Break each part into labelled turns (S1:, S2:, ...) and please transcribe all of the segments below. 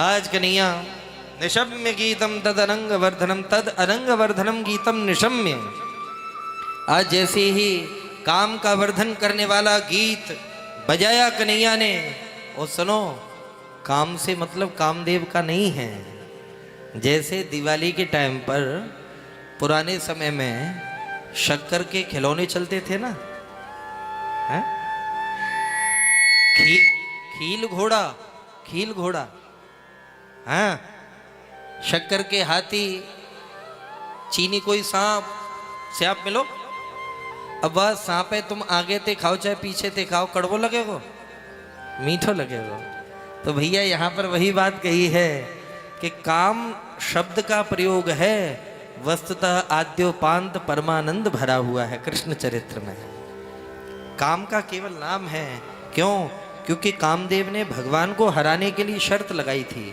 S1: आज कन्हैया निशम्य गीतम तद अनंग वर्धनम तद अनंग वर्धनम गीतम निशम्य। आज जैसे ही काम का वर्धन करने वाला गीत बजाया कन्हैया ने, और सुनो, काम से मतलब कामदेव का नहीं है। जैसे दिवाली के टाइम पर पुराने समय में शक्कर के खिलौने चलते थे ना, है? खील घोड़ा, हाँ, शक्कर के हाथी, चीनी कोई सांप मिलो। अब वह सांप है, तुम आगे ते खाओ चाहे पीछे ते खाओ, कड़वो लगेगो मीठो लगेगो। तो भैया यहाँ पर वही बात कही है कि काम शब्द का प्रयोग है, वस्तुतः आद्योपांत परमानंद भरा हुआ है कृष्ण चरित्र में। काम का केवल नाम है। क्यों? क्योंकि कामदेव ने भगवान को हराने के लिए शर्त लगाई थी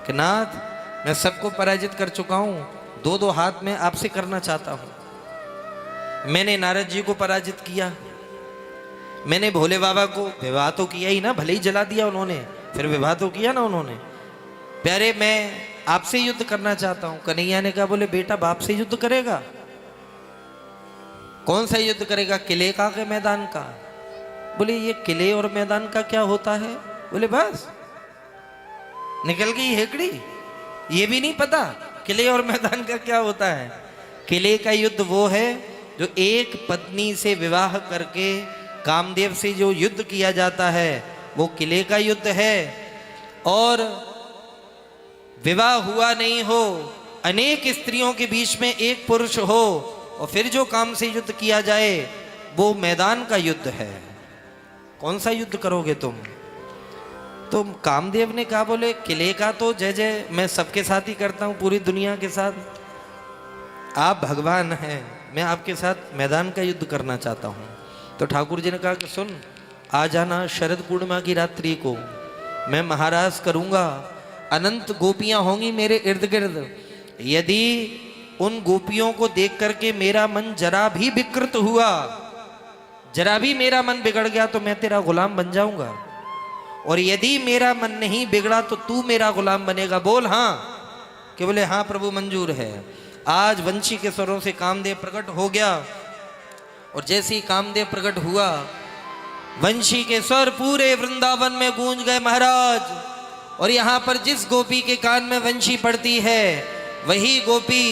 S1: कि नाथ, मैं सबको पराजित कर चुका हूं, दो हाथ में आपसे करना चाहता हूं। मैंने नारद जी को पराजित किया, मैंने भोले बाबा को विवाह तो किया ही ना, भले ही जला दिया उन्होंने, फिर विवाह तो किया ना उन्होंने। प्यारे, मैं आपसे युद्ध करना चाहता हूं। कन्हैया ने कहा, बोले बेटा बाप से युद्ध करेगा? कौन सा युद्ध करेगा? किले का के मैदान का? बोले ये किले और मैदान का क्या होता है? बोले बस निकल गई हेकड़ी, ये भी नहीं पता किले और मैदान का क्या होता है। किले का युद्ध वो है जो एक पत्नी से विवाह करके कामदेव से जो युद्ध किया जाता है, वो किले का युद्ध है। और विवाह हुआ नहीं हो, अनेक स्त्रियों के बीच में एक पुरुष हो, और फिर जो काम से युद्ध किया जाए, वो मैदान का युद्ध है। कौन सा युद्ध करोगे तुम? तो कामदेव ने कहा, बोले किले का तो जय जय मैं सबके साथ ही करता हूं, पूरी दुनिया के साथ। आप भगवान हैं, मैं आपके साथ मैदान का युद्ध करना चाहता हूं। तो ठाकुर जी ने कहा कि सुन, आ जाना शरद पूर्णिमा की रात्रि को, मैं महाराज करूंगा, अनंत गोपियां होंगी मेरे इर्द गिर्द। यदि उन गोपियों को देख करके मेरा मन जरा भी विकृत हुआ, जरा भी मेरा मन बिगड़ गया, तो मैं तेरा गुलाम बन जाऊंगा। और यदि मेरा मन नहीं बिगड़ा तो तू मेरा गुलाम बनेगा। बोल हाँ। कि बोले हाँ प्रभु, मंजूर है। आज वंशी के स्वरों से कामदेव प्रकट हो गया, और जैसे ही कामदेव प्रकट हुआ, वंशी के स्वर पूरे वृंदावन में गूंज गए महाराज। और यहां पर जिस गोपी के कान में वंशी पड़ती है, वही गोपी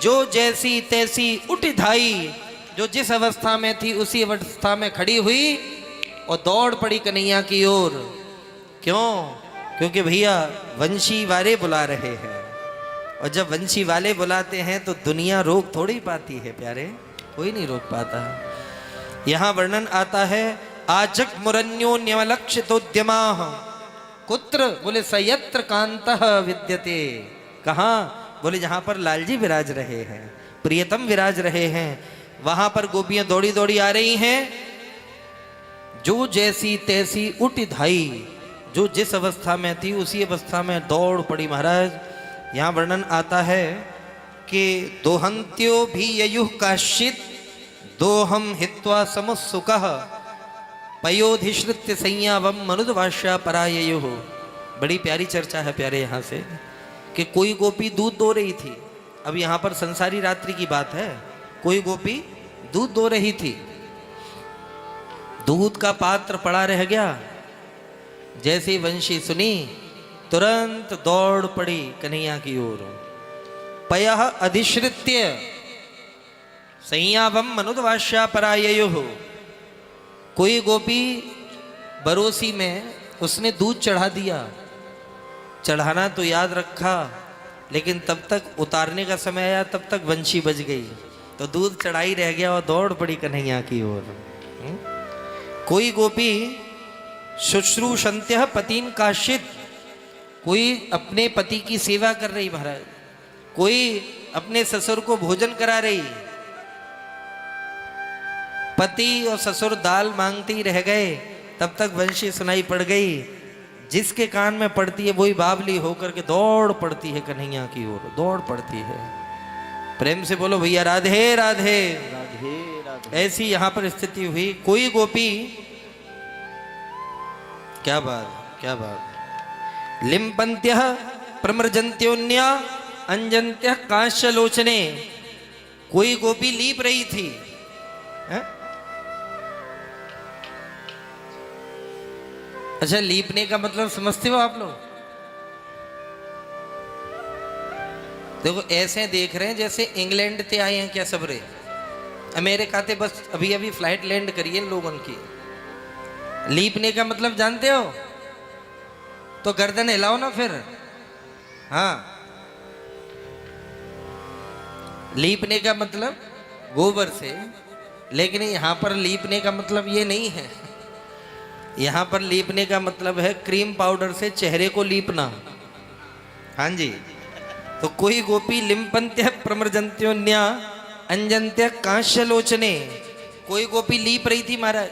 S1: जो जैसी तैसी उठ धाई, जो जिस अवस्था में थी उसी अवस्था में खड़ी हुई और दौड़ पड़ी कन्हैया की ओर। क्यों? क्योंकि भैया वंशी वाले बुला रहे हैं, और जब वंशी वाले बुलाते हैं तो दुनिया रोक थोड़ी पाती है प्यारे, कोई नहीं रोक पाता। यहां वर्णन आता है, आजक मुरन्यो न्यमलक्षितोद्यमा कुत्र? बोले सयत्र कांतः विद्यते। कहां? बोले जहां पर लालजी विराज रहे हैं, प्रियतम विराज रहे हैं, वहां पर गोपियां दौड़ी दौड़ी आ रही हैं। जो जैसी तैसी उठ धाई, जो जिस अवस्था में थी उसी अवस्था में दौड़ पड़ी महाराज। यहां वर्णन आता है कि दोहंत्यो भी ययुः काश्चित् दोहम हित्वा समुत्सुकः पयोधिश्रित्य संयावम मनुदभाष्या पराययुः। बड़ी प्यारी चर्चा है प्यारे यहाँ से, कि कोई गोपी दूध दो रही थी। अब यहाँ पर संसारी रात्रि की बात है, कोई गोपी दूध दो रही थी, दूध का पात्र पड़ा रह गया। जैसे ही वंशी सुनी, तुरंत दौड़ पड़ी कन्हैया की ओर। पयः अधिश्रित्य संयावम मनुदभाष्या पराययुः। कोई गोपी बरोसी में उसने दूध चढ़ा दिया, चढ़ाना तो याद रखा, लेकिन तब तक उतारने का समय आया, तब तक वंशी बज गई, तो दूध चढ़ाई रह गया और दौड़ पड़ी कन्हैया की ओर। कोई गोपी शुश्रूषन्त्यः पतिन काश्चित्, कोई अपने पति की सेवा कर रही महाराज, कोई अपने ससुर को भोजन करा रही। पति और ससुर दाल मांगते ही रह गए, तब तक वंशी सुनाई पड़ गई। जिसके कान में पड़ती है वही बावली होकर के दौड़ पड़ती है कन्हैया की ओर, दौड़ पड़ती है। प्रेम से बोलो भैया राधे राधे राधे राधे। ऐसी यहां पर स्थिति हुई। कोई गोपी, क्या बात क्या बात, लिम्पन्त्यः प्रमृजन्त्योन्या अंजन्त्यः कांस्यलोचने। कोई गोपी लीप रही थी, है? अच्छा, लीपने का मतलब समझते हो आप लोग? देखो ऐसे देख रहे हैं जैसे इंग्लैंड से आए हैं क्या सब रे, अमेरिका से बस अभी अभी फ्लाइट लैंड करी है लोगों की। लीपने का मतलब जानते हो? तो गर्दन हिलाओ ना फिर। हाँ, लीपने का मतलब गोबर से, लेकिन यहां पर लीपने का मतलब ये नहीं है। यहां पर लीपने का मतलब है क्रीम पाउडर से चेहरे को लीपना। हाँ जी, तो कोई गोपी लिम्पन्त्य प्रमृजन्त्योन्या अंजन्त्य कांस्यलोचने, कोई गोपी लीप रही थी महाराज।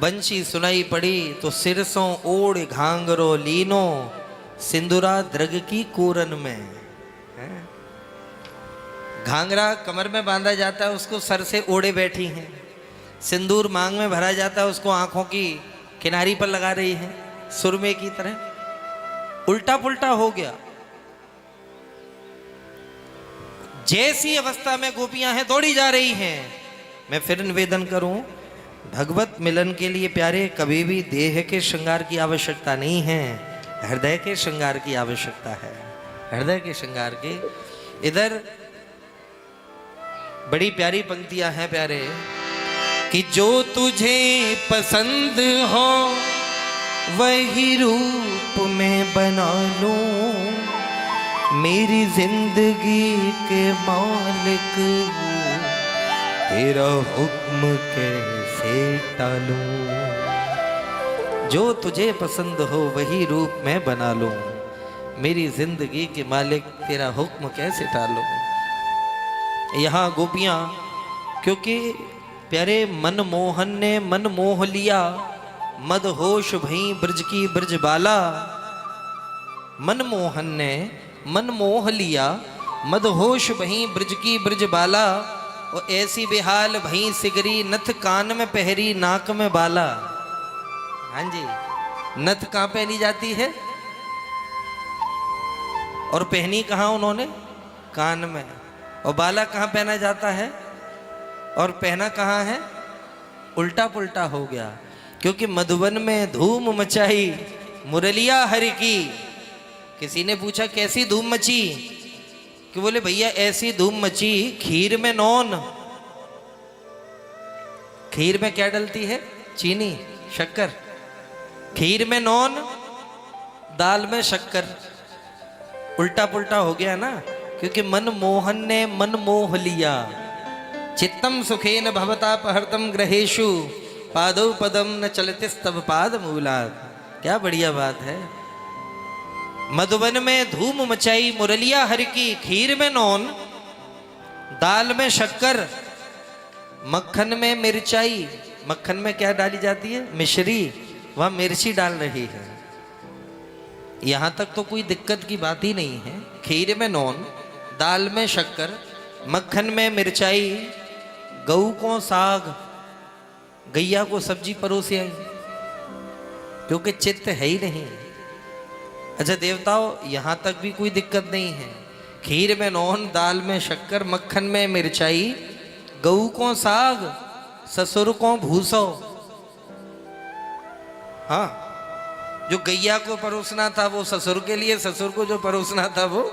S1: बंशी सुनाई पड़ी तो सिरसों ओढ़ घांगरो लीनो, सिंदूरा द्रग की कोरन में। घांगरा कमर में बांधा जाता है, उसको सर से ओढ़े बैठी हैं। सिंदूर मांग में भरा जाता है, उसको आंखों की किनारी पर लगा रही है, सुरमे की तरह। उल्टा पुल्टा हो गया। जैसी अवस्था में गोपियां हैं दौड़ी जा रही हैं। मैं फिर निवेदन करूं, भगवत मिलन के लिए प्यारे कभी भी देह के श्रृंगार की आवश्यकता नहीं है, हृदय के श्रृंगार की आवश्यकता है। हृदय के श्रृंगार की। इधर बड़ी प्यारी पंक्तियां हैं प्यारे, कि जो तुझे पसंद हो वही रूप में बना लूं, मेरी जिंदगी के मालिक तेरा हुक्म कैसे टालूं। जो तुझे पसंद हो वही रूप में बना लूं, मेरी जिंदगी के मालिक तेरा हुक्म कैसे टालूं। यहाँ गोपियाँ, क्योंकि प्यारे मनमोहन ने मन मोह लिया, मदहोश भई ब्रज की ब्रजबाला। मनमोहन ने मन मोह लिया, मदहोश भई ब्रज की ब्रजबाला। और ऐसी बेहाल भई सिगरी, नथ कान में पहरी नाक में बाला। हाँ जी, नथ कहाँ पहनी जाती है और पहनी कहाँ उन्होंने? कान में। और बाला कहाँ पहना जाता है और पहना कहाँ है? उल्टा पुल्टा हो गया। क्योंकि मधुबन में धूम मचाई मुरलिया हरि की। किसी ने पूछा कैसी धूम मची? कि बोले भैया ऐसी धूम मची, खीर में नौन। खीर में क्या डलती है? चीनी, शक्कर। खीर में नौन, दाल में शक्कर। उल्टा पुल्टा हो गया ना, क्योंकि मनमोहन ने मन मोह लिया। चित्तम सुखेन भवतापहर्तम ग्रहेषु, पादौ पदम न चलतिस्तव पाद मूलात्। क्या बढ़िया बात है। मधुबन में धूम मचाई मुरलिया हरि की, खीर में नौन, दाल में शक्कर, मक्खन में मिर्चाई। मक्खन में क्या डाली जाती है? मिश्री। वह मिर्ची डाल रही है। यहां तक तो कोई दिक्कत की बात ही नहीं है। खीर में नौन, दाल में शक्कर, मक्खन में मिर्चाई, गऊ को साग, गैया को सब्जी परोसी आई, क्योंकि चित्त है ही नहीं। अच्छा देवताओं, यहां तक भी कोई दिक्कत नहीं है। खीर में नौन, दाल में शक्कर, मक्खन में मिर्चाई, गऊ को साग, ससुर को भूसो। हाँ, जो गैया को परोसना था वो ससुर के लिए, ससुर को जो परोसना था वो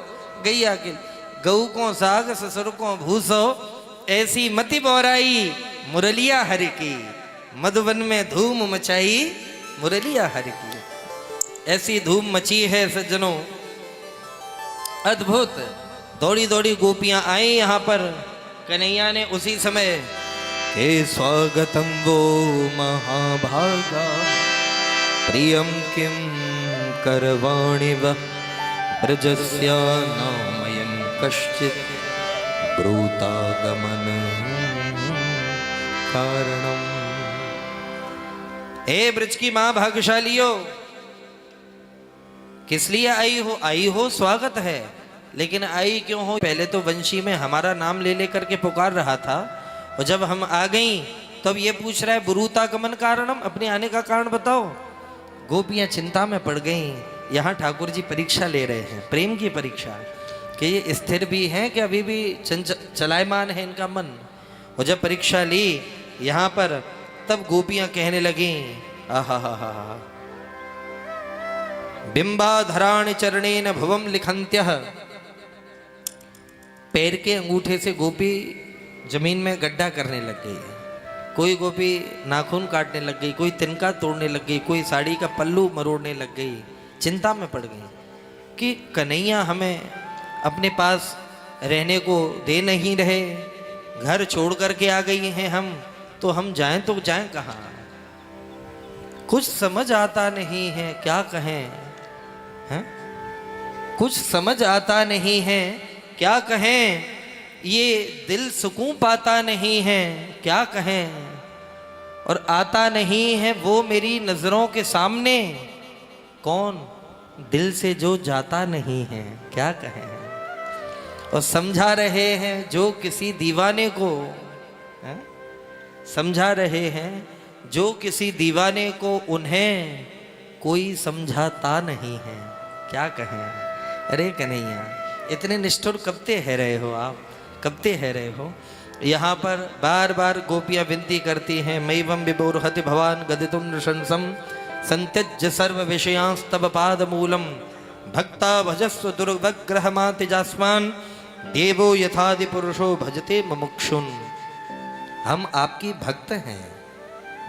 S1: गैया के लिए। गऊ को साग, ससुर को भूसो, ऐसी मति बोराई मुरलिया हरि की। मधुबन में धूम मचाई मुरलिया हरि की। ऐसी धूम मची है सज्जनों, अद्भुत। दौड़ी दौड़ी गोपियां आई यहाँ पर। कन्हैया ने उसी समय के स्वागतम वो महाभागा, प्रियम किम करवाणि वः, ब्रजस्य नामयं कश्चित् ब्रूतागमन कारणम। हे ब्रज की मां भाग्यशालियों, किस लिए आई हो? आई हो स्वागत है, लेकिन आई क्यों हो? पहले तो वंशी में हमारा नाम ले लेकर के पुकार रहा था, और जब हम आ गई तो अब ये पूछ रहा है ब्रूतागमन कारणम, अपने आने का कारण बताओ। गोपियां चिंता में पड़ गईं। यहाँ ठाकुर जी परीक्षा ले रहे हैं, प्रेम की परीक्षा, कि ये स्थिर भी हैं कि अभी भी चलायमान है इनका मन। और जब परीक्षा ली यहाँ पर, तब गोपियां कहने लगी, आहा हा हा हा, बिंबाधराण चरणेन भुवम लिखंत्यः। पैर के अंगूठे से गोपी जमीन में गड्ढा करने लग गई। कोई गोपी नाखून काटने लग गई, कोई तिनका तोड़ने लग गई, कोई साड़ी का पल्लू मरोड़ने लग गई। चिंता में पड़ गई कि कन्हैया हमें अपने पास रहने को दे नहीं रहे, घर छोड़ करके आ गई हैं हम, तो हम जाएं तो जाएं कहाँ। कुछ समझ आता नहीं है, क्या कहें हैं? कुछ समझ आता नहीं है, क्या कहें। ये दिल सुकून पाता नहीं है, क्या कहें। और आता नहीं है वो मेरी नजरों के सामने, कौन दिल से जो जाता नहीं है, क्या कहें। और समझा रहे हैं जो किसी दीवाने को, समझा रहे हैं जो किसी दीवाने को, उन्हें कोई समझाता नहीं है, क्या कहें। अरे कन्हैया, इतने निष्ठुर कब ते है रहे हो आप, कब ते है रहे हो। यहाँ पर बार बार गोपियाँ विनती करती हैं, मैवं विबोर्हति भवान गदितुम नृशंसम संत्यज्य सर्व विषयांस्तव पाद मूलम भक्ता भजस्व दुर्वग्रह मातिजास्मान देवो यथादि पुरुषो भजते मुमुक्षुन। हम आपकी भक्त हैं।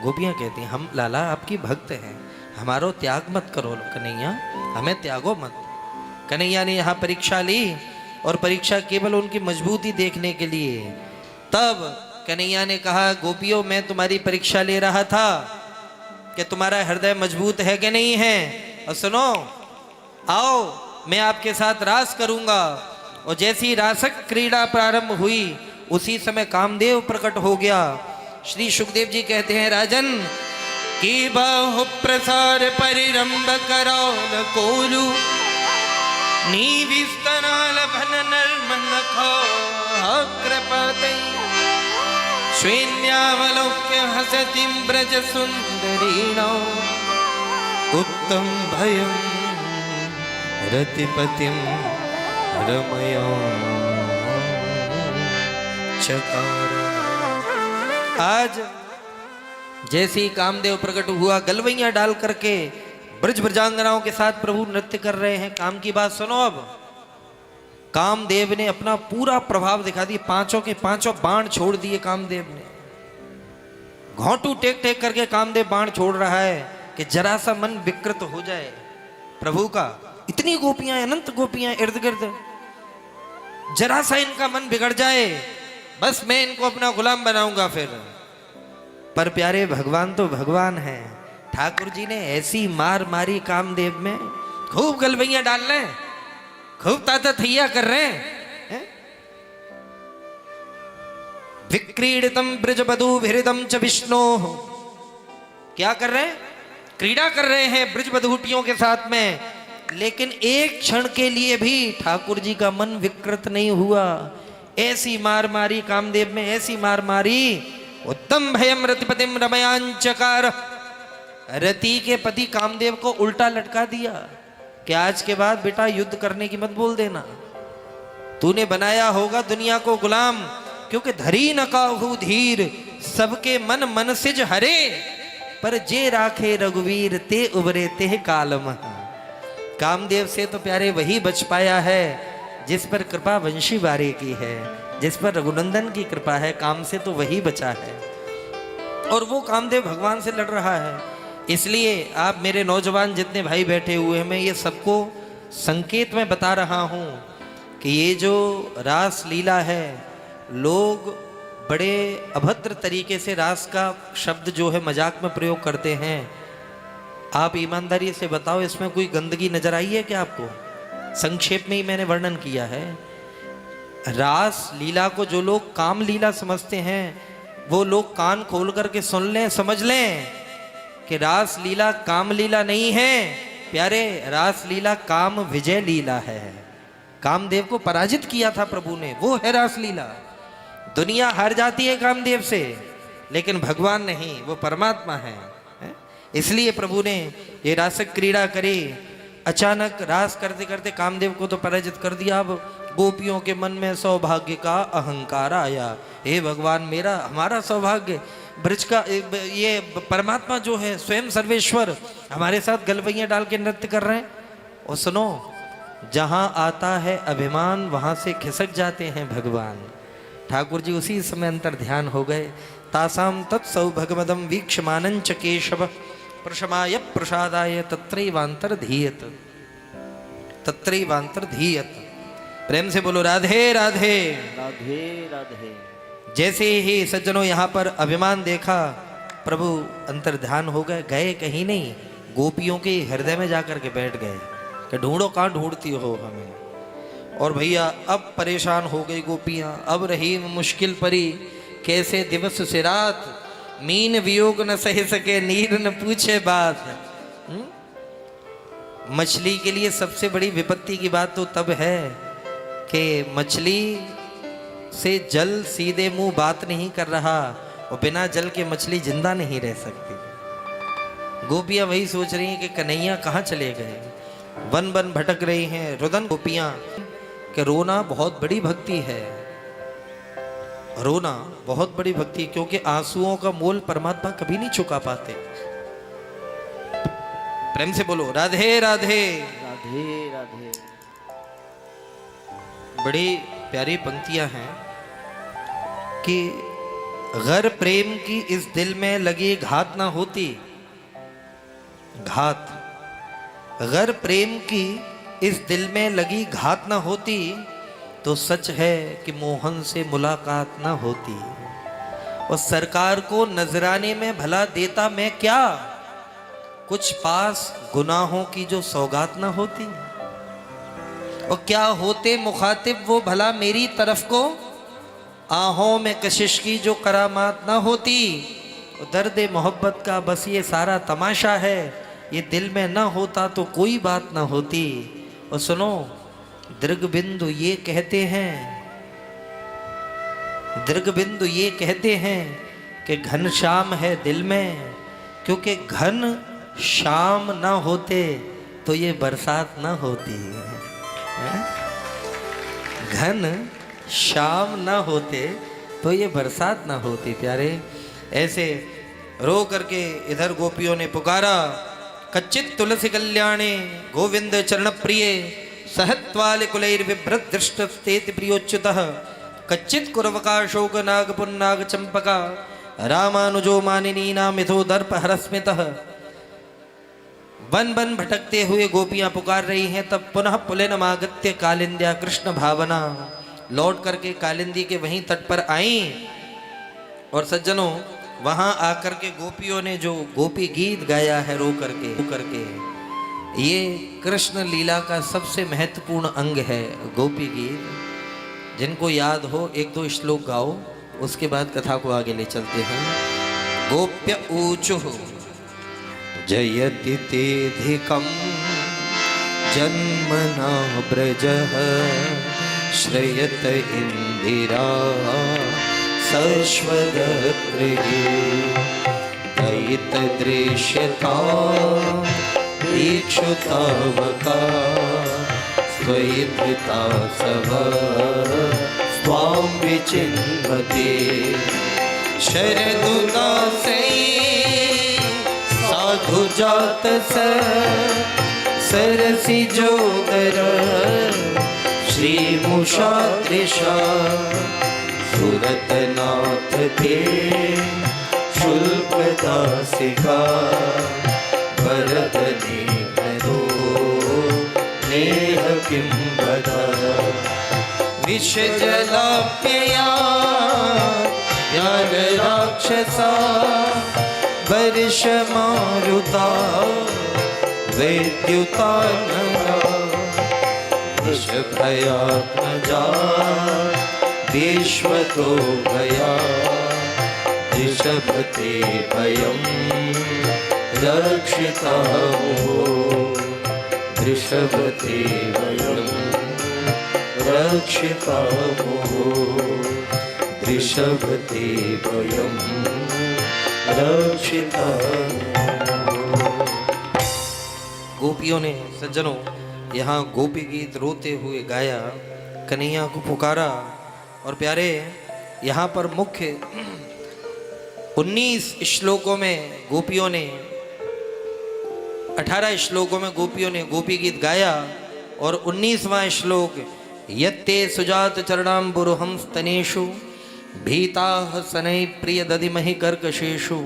S1: गोपियाँ कहती हैं, हम लाला आपकी भक्त हैं, हमारो त्याग मत करो कन्हैया, हमें त्यागो मत। कन्हैया ने यहाँ परीक्षा ली, और परीक्षा केवल उनकी मजबूती देखने के लिए। तब कन्हैया ने कहा, गोपियों मैं तुम्हारी परीक्षा ले रहा था कि तुम्हारा हृदय मजबूत है कि नहीं है। और सुनो, आओ मैं आपके साथ रास करूंगा। और जैसी रासक क्रीड़ा प्रारंभ हुई, उसी समय कामदेव प्रकट हो गया। श्री सुखदेव जी कहते हैं, राजन की बाहु प्रसार परिरंभ करौल कोलू नीविस्तनाल भन नर्मन खो कृपते श्वेन्यावलोक्य हसतिं ब्रज सुंदरीणो उत्तम भयं रतिपतिं रमयो चकार। आज जैसे ही कामदेव प्रकट हुआ, गलवैया डाल करके ब्रज ब्रजांगनाओं के साथ प्रभु नृत्य कर रहे हैं। काम की बात सुनो। अब कामदेव ने अपना पूरा प्रभाव दिखा दिया, पांचों के पांचों बाण छोड़ दिए कामदेव ने। घोंटू टेक टेक करके कामदेव बाण छोड़ रहा है कि जरा सा मन विकृत हो जाए प्रभु का। इतनी गोपियां, अनंत गोपियां इर्द गिर्द, जरा सा इनका मन बिगड़ जाए, बस मैं इनको अपना गुलाम बनाऊंगा फिर। पर प्यारे भगवान तो भगवान है। ठाकुर जी ने ऐसी मार मारी कामदेव में, खूब गलवैया डाल रहे हैं, खूब तातथैया कर रहे हैं। विक्रीडितम ब्रजबधू भिरिदम च विष्णु, क्या कर रहे हैं, क्रीड़ा कर रहे हैं ब्रजबधूटियों के साथ में। लेकिन एक क्षण के लिए भी ठाकुर जी का मन विकृत नहीं हुआ। ऐसी मार मारी कामदेव में, ऐसी मार मारी, उत्तम भयम रतिपतिम रमयांचकार। रति के पति कामदेव को उल्टा लटका दिया कि आज के बाद बेटा युद्ध करने की मत बोल देना, तूने बनाया होगा दुनिया को गुलाम, क्योंकि धरी न काहू धीर सबके मन मनसिज हरे, पर जे राखे रघुवीर ते उबरे ते कालम। कामदेव से तो प्यारे वही बच पाया है जिस पर कृपा वंशी बारे की है, जिस पर रघुनंदन की कृपा है। काम से तो वही बचा है, और वो कामदेव भगवान से लड़ रहा है। इसलिए आप मेरे नौजवान जितने भाई बैठे हुए हैं, मैं ये सबको संकेत में बता रहा हूँ कि ये जो रास लीला है, लोग बड़े अभद्र तरीके से रास का शब्द जो है मजाक में प्रयोग करते हैं। आप ईमानदारी से बताओ, इसमें कोई गंदगी नजर आई है क्या आपको? संक्षेप में ही मैंने वर्णन किया है। रास लीला को जो लोग काम लीला समझते हैं, वो लोग कान खोल करके सुन लें, समझ लें कि रास लीला काम लीला नहीं है प्यारे, रास लीला काम विजय लीला है। कामदेव को पराजित किया था प्रभु ने, वो है रास लीला। दुनिया हार जाती है कामदेव से, लेकिन भगवान नहीं, वो परमात्मा है। इसलिए प्रभु ने ये रास क्रीड़ा करी। अचानक रास करते करते कामदेव को तो पराजित कर दिया। अब गोपियों के मन में सौभाग्य का अहंकार आया। हे भगवान, मेरा हमारा सौभाग्य ब्रज का, ये परमात्मा जो है स्वयं सर्वेश्वर हमारे साथ गलवैया डाल के नृत्य कर रहे हैं। और सुनो, जहां आता है अभिमान वहां से खिसक जाते हैं भगवान। ठाकुर जी उसी समय अंतर ध्यान हो गए। तासाम तत्सौभगमदम वीक्षमानं च केशव प्रशमाय प्रसादाय तत्रैवांतर धीयत, तत्रैवांतर धीयत। प्रेम से बोलो राधे राधे
S2: राधे राधे।
S1: जैसे ही सज्जनों यहाँ पर अभिमान देखा, प्रभु अंतर ध्यान हो गए। गए कहीं नहीं, गोपियों के हृदय में जाकर के बैठ गए कि ढूंढो कहाँ ढूंढती हो हमें। और भैया अब परेशान हो गई गोपियाँ। अब रही मुश्किल परी, कैसे दिवस से रात, मीन वियोग न सह सके, नीर न पूछे बात। मछली के लिए सबसे बड़ी विपत्ति की बात तो तब है कि मछली से जल सीधे मुंह बात नहीं कर रहा, और बिना जल के मछली जिंदा नहीं रह सकती। गोपियां वही सोच रही हैं कि कन्हैया कहाँ चले गए। वन वन भटक रही हैं रुदन गोपियां कि रोना बहुत बड़ी भक्ति है, रोना बहुत बड़ी भक्ति, क्योंकि आंसुओं का मोल परमात्मा कभी नहीं चुका पाते। प्रेम से बोलो राधे राधे
S2: राधे राधे।
S1: बड़ी प्यारी पंक्तियां हैं कि अगर प्रेम की इस दिल में लगी घात ना होती, घात, अगर प्रेम की इस दिल में लगी घात ना होती, तो सच है कि मोहन से मुलाकात ना होती। और सरकार को नजराने में भला देता मैं क्या, कुछ पास गुनाहों की जो सौगात ना होती। और क्या होते मुखातिब वो भला मेरी तरफ को, आहों में कशिश की जो करामात ना होती। दर्द मोहब्बत का बस ये सारा तमाशा है, ये दिल में ना होता तो कोई बात ना होती। और सुनो, दृगबिंदु ये कहते हैं, दृगबिंदु ये कहते हैं कि घनश्याम है दिल में, क्योंकि घन श्याम ना होते तो ये बरसात ना होती। घन श्याम ना होते तो ये बरसात ना होती। प्यारे, ऐसे रो करके इधर गोपियों ने पुकारा, कच्चित तुलसी कल्याणे गोविंद चरण प्रिय सहत्वाल कुलैर विभ्रत दृष्टस्तेति प्रियोच्युतः कच्चित कुरवका शोक नाग पुन्नाग चंपका रामानुजो मानिनी नामिथो दर्प हरस्मितः। वन वन भटकते हुए गोपियां पुकार रही हैं। तब पुनः पुलिनमागत्य कालिंद्या कृष्ण भावना, लौट करके कालिंदी के वहीं तट पर आई। और सज्जनों, वहां आकर के गोपियों ने जो गोपी गीत गाया है रो करके, ये कृष्ण लीला का सबसे महत्वपूर्ण अंग है गोपी गीत। जिनको याद हो एक दो श्लोक गाओ, उसके बाद कथा को आगे ले चलते हैं। गोप्य ऊचुः जयति तेधिकं जन्मना ब्रजः श्रयत इंदिरा सश्वदत्रिः दयित दृश्यता दीक्षुतावका स्वयिता सभ स्वां विचिन्वते शरदुदासै साधु जात सरसी जोगर श्री मुषा तृषा सुरतनाथ ते शुल्क दासिका वरदने करो नेह किं वदा विष जलाप्यया ज्ञान राक्षसा वर्ष मारुता वैद्युतानना विष भयात्मजा विश्वतो भया ऋषभते भयम् रक्षिता ऋषभते भयम् रक्षिता ऋषभते भयम् रक्षिता। गोपियों ने सज्जनों यहाँ गोपी गीत रोते हुए गाया, कन्हैया को पुकारा। और प्यारे यहाँ पर मुख्य 19 श्लोकों में गोपियों ने 18 श्लोकों में गोपियों ने गोपी गीत गाया। और 19वां श्लोक यत्ते सुजात चरणाम्बुरुहं स्तनेषु भीताः शनैः प्रिय दधिमहि कर्कशेषु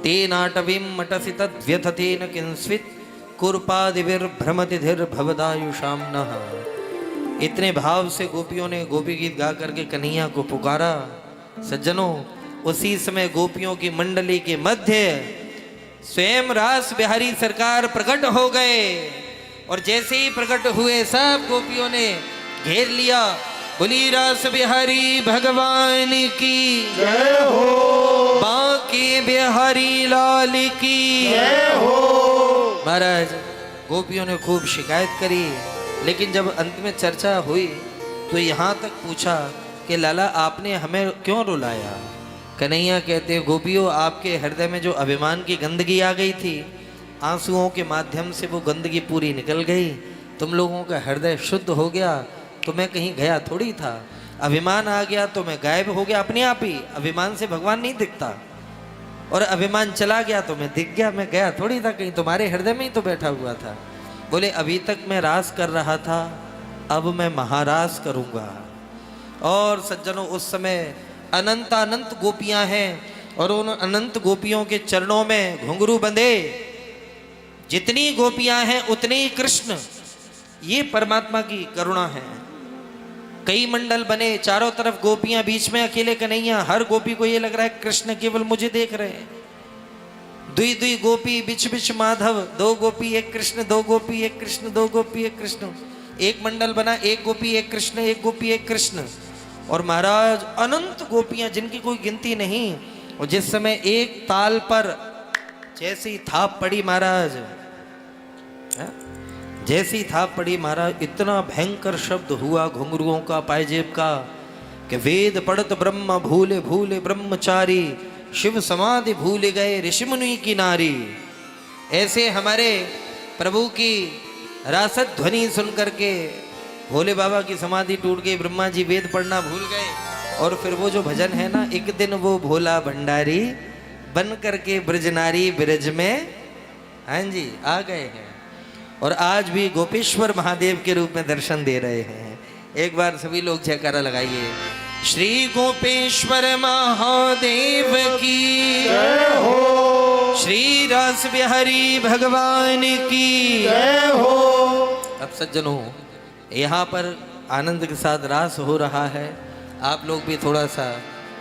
S1: तेनाटवीं मटसि तद्व्यथतेन किंस्वित् कुर्पादिभिर्भ्रमति धीर्भवदायुषां नः। इतने भाव से गोपियों ने गोपी गीत गा करके कन्हैया को पुकारा। सज्जनों उसी समय गोपियों की मंडली के मध्य स्वयं रास बिहारी सरकार प्रकट हो गए। और जैसे ही प्रकट हुए सब गोपियों ने घेर लिया। बोली रास बिहारी भगवान की
S2: जय हो,
S1: बांके बिहारी लाल की
S2: जय हो।
S1: महाराज गोपियों ने खूब शिकायत करी, लेकिन जब अंत में चर्चा हुई तो यहाँ तक पूछा कि लाला आपने हमें क्यों रुलाया। कन्हैया कहते गोपियों आपके हृदय में जो अभिमान की गंदगी आ गई थी, आंसुओं के माध्यम से वो गंदगी पूरी निकल गई, तुम लोगों का हृदय शुद्ध हो गया। तो मैं कहीं गया थोड़ी था, अभिमान आ गया तो मैं गायब हो गया अपने आप ही। अभिमान से भगवान नहीं दिखता, और अभिमान चला गया तो मैं दिख गया। मैं गया थोड़ी था कहीं, तुम्हारे हृदय में ही तो बैठा हुआ था। बोले अभी तक मैं रास कर रहा था, अब मैं महारास करूंगा। और सज्जनों उस समय अनंत अनंत गोपियां हैं, और उन अनंत गोपियों के चरणों में घुंघरू बंधे। जितनी गोपियां हैं उतने ही कृष्ण। ये परमात्मा की करुणा है। कई मंडल बने, चारों तरफ गोपियां, बीच में अकेले कन्हैया। हर गोपी को ये लग रहा है कृष्ण केवल मुझे देख रहे हैं। दुई दुई गोपी बिच बिच माधव, 2 गोपी 1 कृष्ण, 2 गोपी 1 कृष्ण, 2 गोपी 1 कृष्ण। एक मंडल बना, 1 गोपी 1 कृष्ण, 1 गोपी 1 कृष्ण। और महाराज अनंत गोपियां जिनकी कोई गिनती नहीं। और जिस समय एक ताल पर जैसी थाप पड़ी महाराज, जैसी थाप पड़ी महाराज, इतना भयंकर शब्द हुआ घुंघरुओं का, पायजेब का, कि वेद पढ़त ब्रह्म भूले भूले ब्रह्मचारी, शिव समाधि भूल गए ऋषि मुनि की नारी। ऐसे हमारे प्रभु की रासत ध्वनि सुन करके भोले बाबा की समाधि टूट गई, ब्रह्मा जी वेद पढ़ना भूल गए। और फिर वो जो भजन है ना, एक दिन वो भोला भंडारी बन करके ब्रजनारी ब्रज में, हाँ जी, आ गए हैं। और आज भी गोपेश्वर महादेव के रूप में दर्शन दे रहे हैं। एक बार सभी लोग जयकारा लगाइए। श्री गोपेश्वर महादेव की
S2: जय हो,
S1: श्री रास बिहारी भगवान की
S2: जय हो।
S1: अब सज्जनों यहाँ पर आनंद के साथ रास हो रहा है। आप लोग भी थोड़ा सा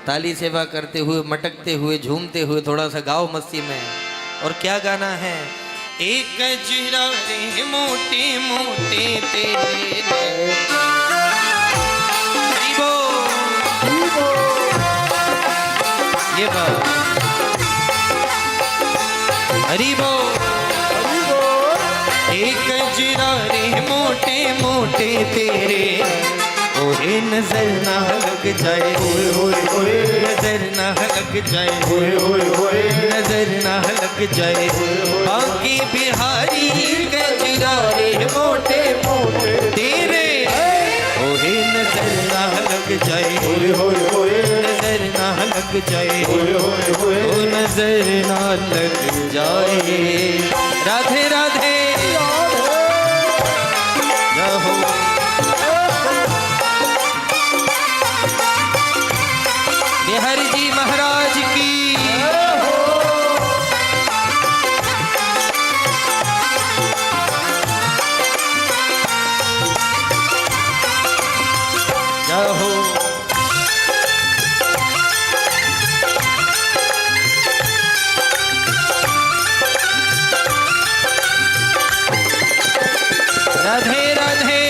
S1: ताली सेवा करते हुए, मटकते हुए, झूमते हुए थोड़ा सा गाओ मस्ती में। और क्या गाना है? एक जीरा रे मोटे मोटे तेरे ये बात हरी बो। एक जीरा रे मोटे मोटे तेरे, ओहे नजर ना लग जाए, नजर ना लग जाए, नजर ना लग जाए। बाकी बिहारी गजरा रे मोटे मोटे तेरे, ओहे नजर ना लग जाए, नजर ना लग जाए, ओ नजर ना लग जाए। राधे राधे हो। बिहारी जी महाराज की जय हो। राधे राधे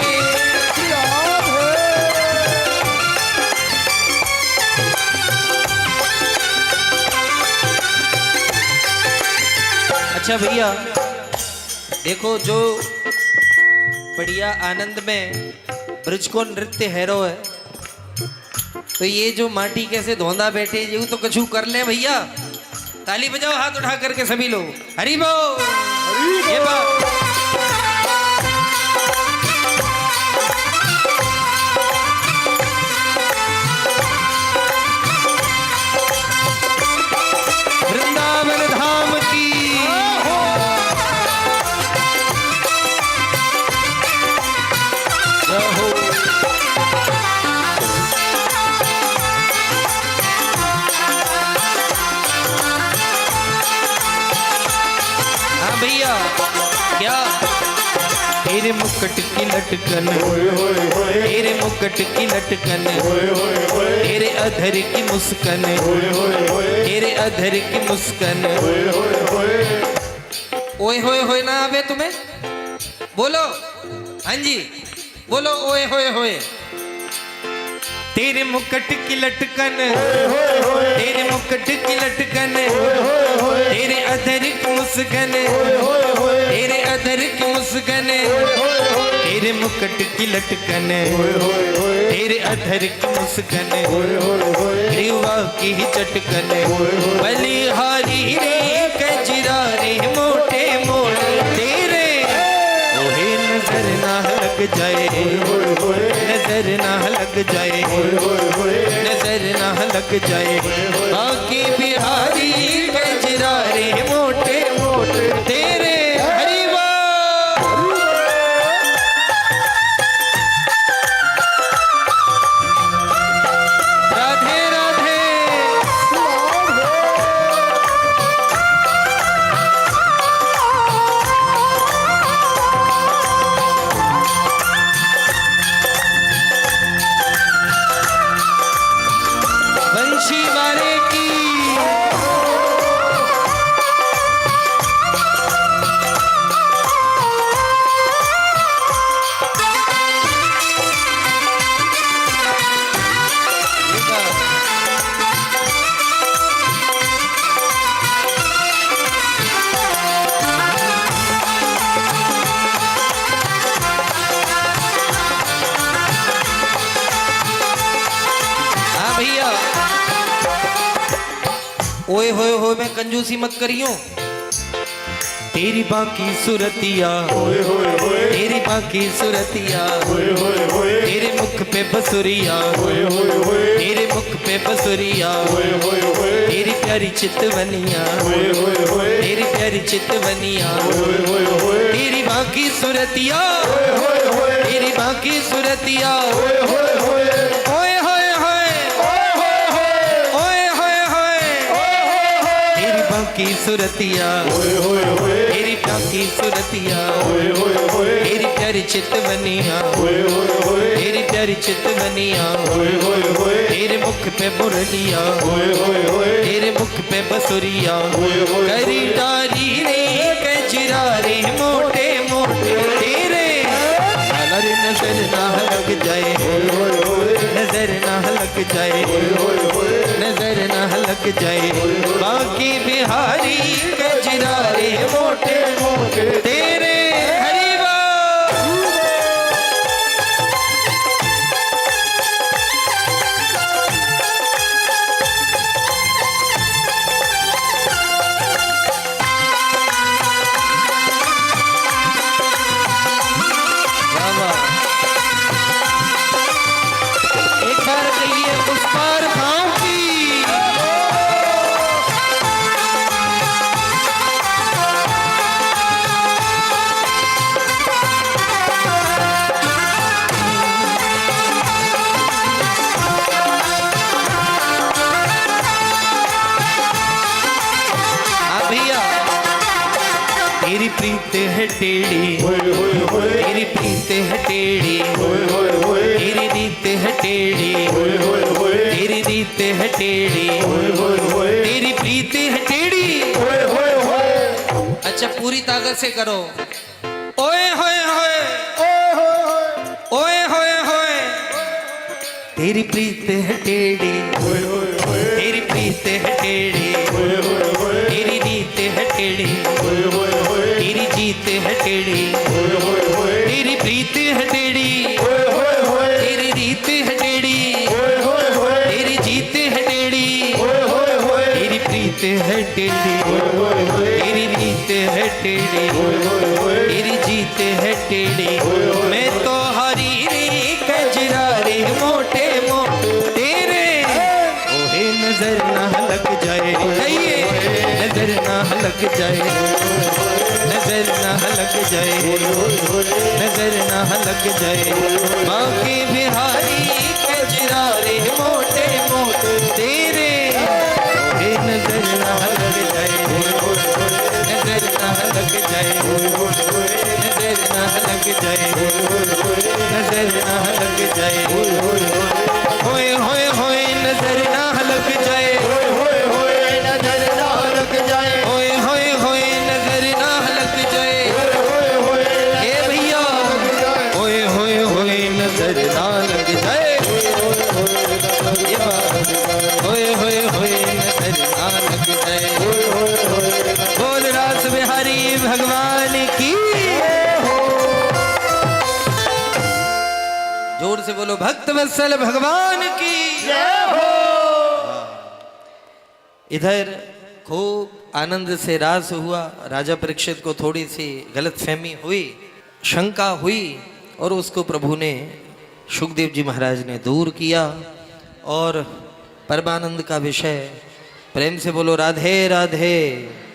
S1: अच्छा भैया देखो, जो बढ़िया आनंद में ब्रज को नृत्य हैरो है, तो ये जो माटी कैसे धोंदा बैठे, ये तो कछु कर ले भैया। ताली बजाओ हाथ उठा करके सभी लोग, हरि बोल। ये बात क्या तेरे मुकुट की लटकन, तेरे मुकुट की लटकन, तेरे अधर की मुस्कान, तेरे अधर की मुस्कान। ओए होए होए ना आवे तुम्हें? बोलो हाँ जी बोलो ओए होए होए। तेरे मुकुट की लटकन, तेरे मुकुट की लटकन, तेरे अधर की मुस्कान, तेरे अधर की मुस्कान, तेरे मुकुट की लटकन, तेरे अधर की मुस्कान, ग्रीवा की चटकन, बलिहारी रे कजरा रे मोटे मोटे तेरे, ओहे नजर ना लग जाए, नजर ना लग जाए, नजर ना लग जाए, बाकी बिहारी कजरा रे मोटे मोटे तेरे। हरि बोल। राधे राधे। बंशी वाले की हाँ भैया। ओए होए होए में कंजूसी मत करियो। तेरी बाकी सुरतिया, तेरी बाकी सुरतिया, तेरे मुख पे बसुरिया, तेरे मुख पे बसुरिया, तेरी प्यारी चितवनिया, तेरी प्यारी चितवनिया, तेरी बाकी सुरतिया, तेरी बाकी सुरतिया, ओए होए होए, ओए होए होए, तेरी बाकी सुरतिया, तेरी बाकी सुरतिया, तेरी प्यारी चितवनिया, तेरी प्यारी चितवनिया, तेरे मुख पे मुरलिया, तेरे मुख पे बसुरिया, करी डाली रे कजरा रे मोटे मोटे तेरे, अगर नजर ना लग जाए, नजर ना लग जाए, नजर ना लग जाए, बाकी बिहारी कजरा रे मोटे मोटे तेरे। हरि बोल। वाह वाह। एक बार कहिए उस पार भाव की। हाँ भैया। तेरी प्रीत है टेढ़ी, तेरी प्रीत है टेढ़ी, तेरी रीत है टेढ़ी, तेरी रीत है टेढ़ी, तेरी प्रीत है टेढ़ी। अच्छा पूरी ताकत से करो। ओए होए होए, ओए होए होए, तेरी प्रीत है टेढ़ी, तेरी प्रीत है टेढ़ी, तेरी रीत है टेढ़ी, तेरी जीत है टेढ़ी, तेरी प्रीत है टेढ़ी, तेरी रीत है टेढ़ी, तेरी जीत है टेढ़ी, तेरी प्रीत है टेढ़ी, तेरी रीत है टेढ़ी, तेरी जीत है टेढ़ी। मैं तो हरी रे कजरा रे मोटे मोटे तेरे, ओहे नजर ना लग जाए, नजर ना लग जाए, नजर ना लग जाए, नजर ना लग जाए, बाकी बिहारी कजरा रे मोटे मोटे तेरे, ओहे नजर ना लग जाए, नजर ना लग जाए, नजर ना लग जाए, नजर ना लग जाए, होए होए होए नजर ना लग जाए,
S2: नजर ना लग जाए,
S1: होए होए होए नजर ना लग जाए, हे भैया होए होए होए नजर ना लग जाए, ये बात, होए होए होए नजर ना लग जाए, बोल रास बिहारी भगवान की, जोर से बोलो भक्त वत्सल भगवान की। इधर खूब आनंद से रास हुआ। राजा परीक्षित को थोड़ी सी गलतफहमी हुई, शंका हुई, और उसको प्रभु ने, शुकदेव जी महाराज ने दूर किया। और परमानंद का विषय, प्रेम से बोलो राधे राधे।